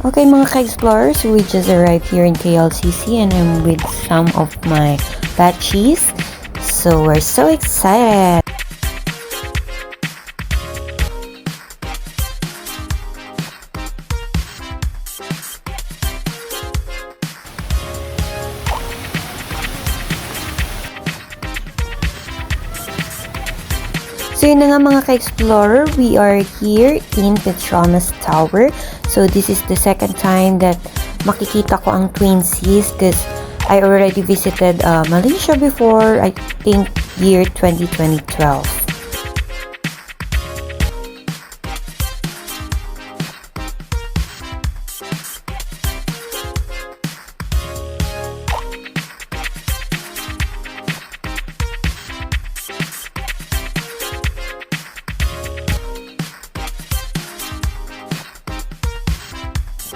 Okay mga ka-explorers, we just arrived here in KLCC and I'm with some of my batchies. So we're so excited! So yun na nga mga ka-explorer, we are here in Petronas Tower. So this is the second time that makikita ko ang Twin Seas because I already visited Malaysia before, I think year 2012.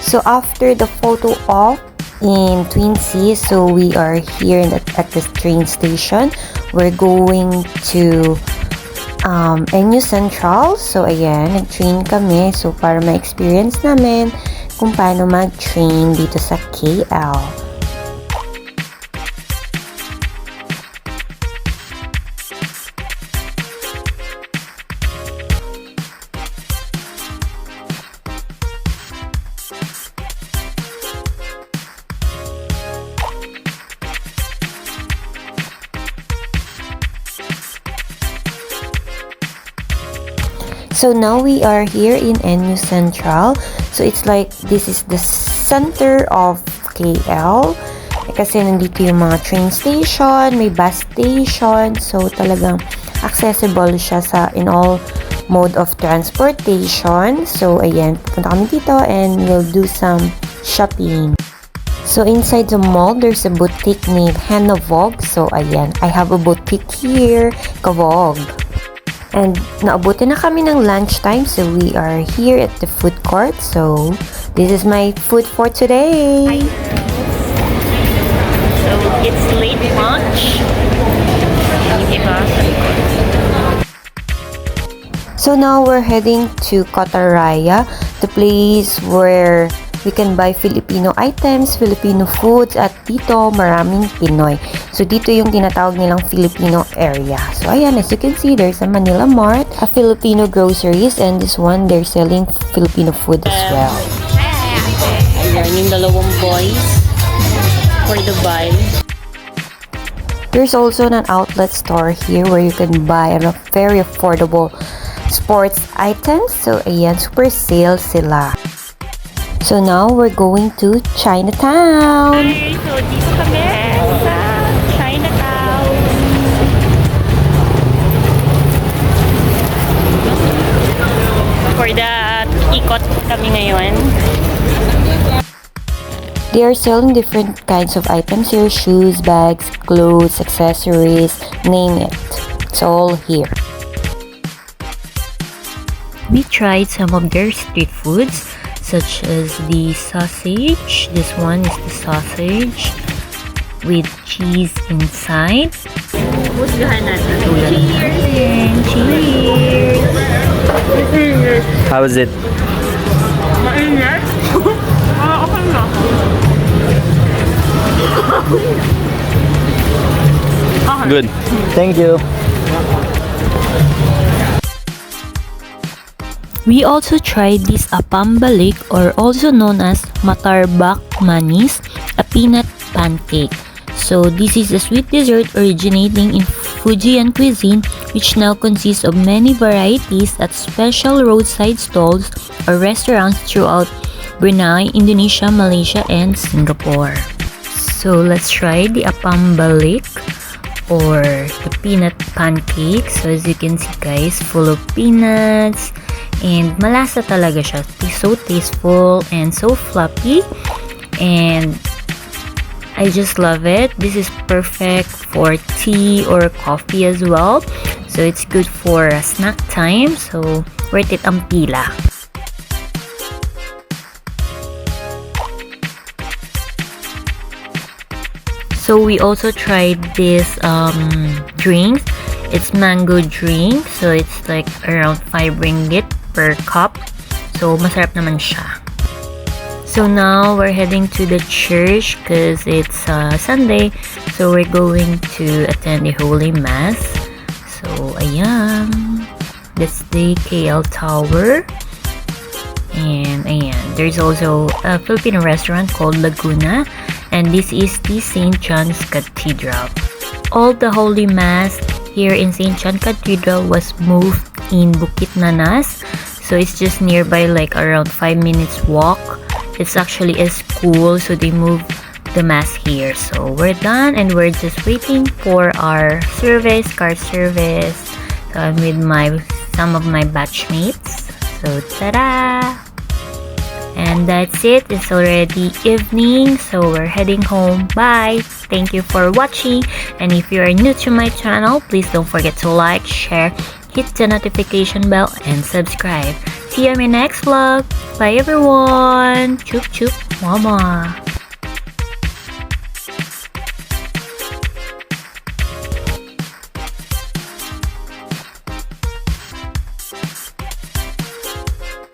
So after the photo op in Twin Seas, so we are here at the train station. We're going to Sentral. So ayan, nag-train kami. So para ma-experience namin kung paano mag-train dito sa KL. So now we are here in Sentral. So it's like this is the center of KL. Kasi nandito yung mga train station, may bus station. So talagang accessible siya in all mode of transportation. So ayan, pupunta kami dito and we'll do some shopping. So inside the mall, there's a boutique named Hanavog. So ayan, I have a boutique here, Kavog. And naabutin na kami ng lunchtime, so we are here at the food court. So this is my food for today. Hi. So it's late lunch. So now we're heading to Kota RaYa, the place where we can buy Filipino items, Filipino foods, at dito maraming Pinoy. So dito yung tinatawag nilang Filipino area. So ayan, as you can see, there's a Manila Mart, a Filipino groceries, and this one, they're selling Filipino food as well. Ayan yung dalawang boys for the buy. There's also an outlet store here where you can buy a very affordable sports items. So ayan, super sale sila. So now we're going to Chinatown. Hi, so dito kami sa Chinatown. For the ikot kami ngayon. They are selling different kinds of items here, shoes, bags, clothes, accessories, name it. It's all here. We tried some of their street foods, such as the sausage. This one is the sausage with cheese inside. Husgahan natin. Cheers! Cheers! How is it? Mainit? Okay na. Good. Thank you. We also tried this apambalik, or also known as matarbak manis, a peanut pancake. So this is a sweet dessert originating in Fujian cuisine, which now consists of many varieties at special roadside stalls or restaurants throughout Brunei, Indonesia, Malaysia, and Singapore. So let's try the apambalik, or the peanut pancake. So as you can see guys, full of peanuts. And malasa talaga siya. So tasteful and so fluffy. And I just love it. This is perfect for tea or coffee as well. So it's good for a snack time. So worth it ang pila. So we also tried this drinks. It's mango drink. So it's like around 5 ringgit per cup. So masarap naman siya. So So now we're heading to the church because it's Sunday. So we're going to attend the Holy Mass. So ayan, that's the KL Tower. And ayan, there's also a Filipino restaurant called Laguna. And this is the St. John's Cathedral. All the Holy Mass here in St. John Cathedral was moved in Bukit Nanas. So it's just nearby, like around 5 minutes walk. It's actually a school, so they moved the mass here. So we're done and we're just waiting for our service, car service. So I'm with some of my batchmates. So ta-da! And that's it. It's already evening, so we're heading home. Bye! Thank you for watching. And if you are new to my channel, please don't forget to like, share, hit the notification bell, and subscribe. See you in my next vlog. Bye everyone! Chup chup mama!